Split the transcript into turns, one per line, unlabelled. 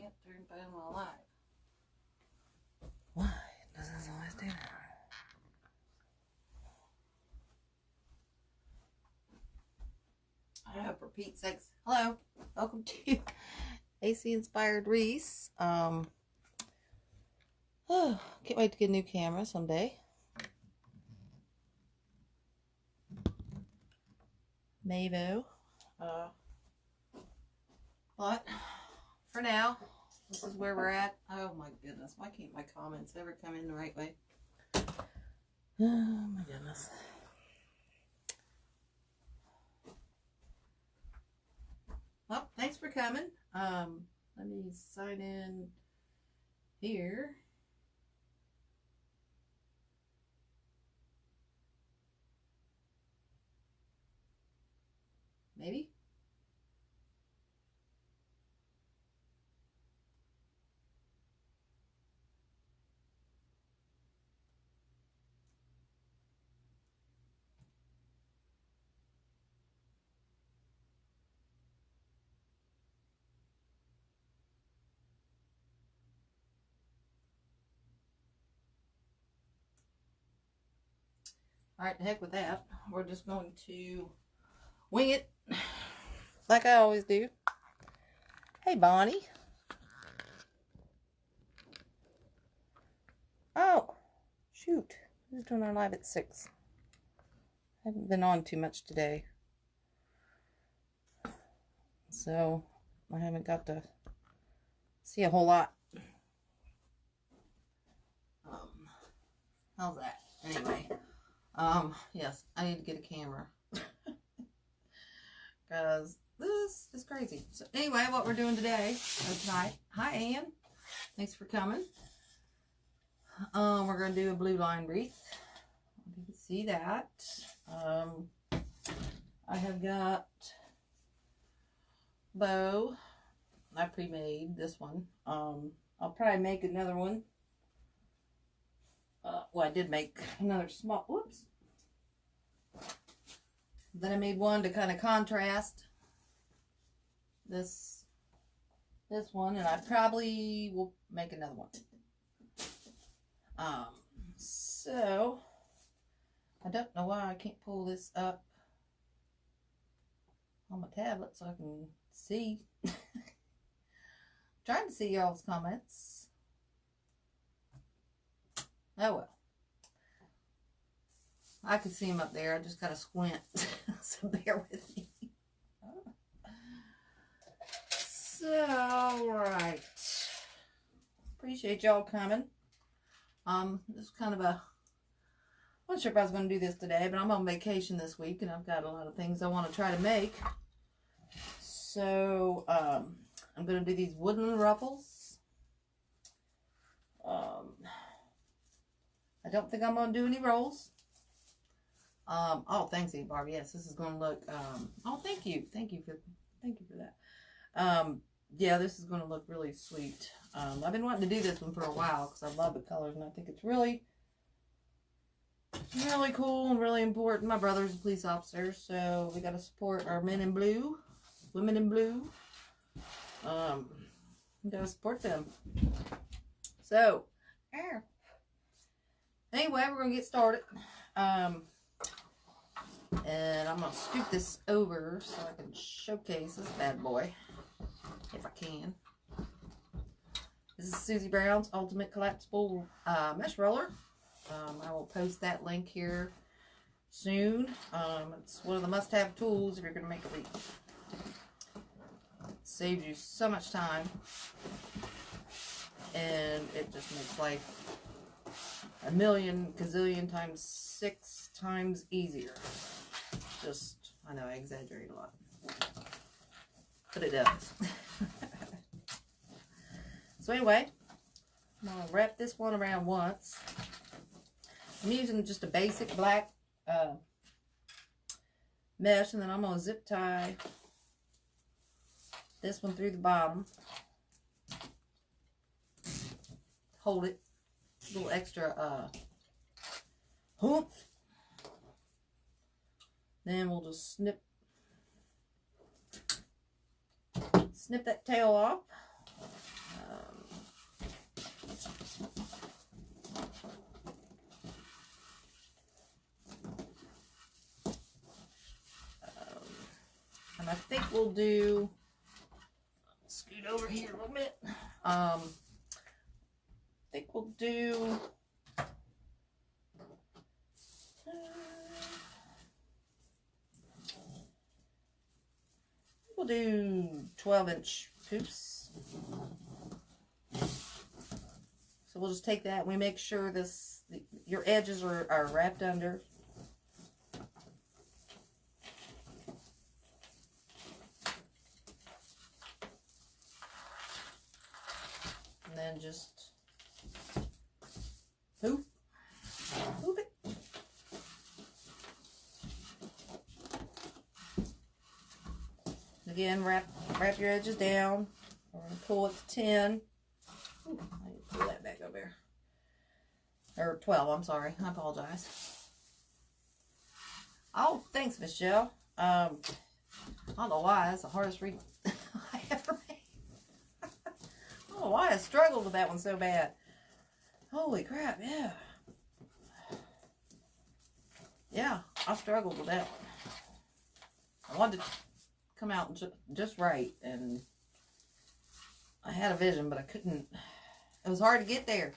Yep, during my live.
Why does this always do that?
Oh, for Pete's sakes. Hello. Welcome to AC Inspired Reese. Oh, can't wait to get a new camera someday. Mavo. But for now, this is where we're at. Oh my goodness. Why can't my comments ever come in the right way?
Oh my goodness.
Well, thanks for coming. Let me sign in here. Maybe? Alright, the heck with that. We're just going to wing it like I always do. Hey, Bonnie. Oh, shoot. Who's doing our live at 6? I haven't been on too much today. So, I haven't got to see a whole lot. How's that? Anyway. Yes, I need to get a camera. Because this is crazy. So, anyway, what we're doing today, or tonight. Hi, Ann. Thanks for coming. We're going to do a blue line wreath. You can see that. I have got bow. I pre-made this one. I'll probably make another one. Well, I did make another small, whoops. Then I made one to kind of contrast this one, and I probably will make another one. So I don't know why I can't pull this up on my tablet so I can see. Trying to see y'all's comments. Oh well. I can see them up there. I just gotta squint. So bear with me. So, right. Appreciate y'all coming. This is kind of a, I'm not sure if I was going to do this today, but I'm on vacation this week and I've got a lot of things I want to try to make. So, I'm going to do these wooden ruffles. I don't think I'm going to do any rolls. Oh, thanks, Barbie. Yes, this is going to look, oh, thank you for that. Yeah, this is going to look really sweet. I've been wanting to do this one for a while because I love the colors and I think it's really, really cool and really important. My brother's a police officer, so we got to support our men in blue, women in blue. We got to support them. So, anyway, we're going to get started. And I'm going to scoot this over so I can showcase this bad boy, if I can. This is Susie Brown's Ultimate Collapsible Mesh Roller. I will post that link here soon. It's one of the must-have tools if you're going to make a wreath. It saves you so much time. And it just makes life a million, gazillion times 6 times easier. Just, I know I exaggerate a lot. But it does. So anyway, I'm going to wrap this one around once. I'm using just a basic black mesh, and then I'm going to zip tie this one through the bottom. Hold it. A little extra oomph. Then we'll just snip that tail off. And I think we'll do, scoot over here a little bit. I think we'll do, we'll do 12-inch poofs. So we'll just take that and we make sure your edges are wrapped under. And then just poof it. Again, wrap your edges down. We're going to pull it to 10. Ooh, I need to pull that back over there. Or 12, I'm sorry. I apologize. Oh, thanks, Michelle. I don't know why. That's the hardest read I ever made. I don't know why I struggled with that one so bad. Holy crap, yeah. Yeah, I struggled with that one. I wanted to come out just right, and I had a vision, but I couldn't. It was hard to get there.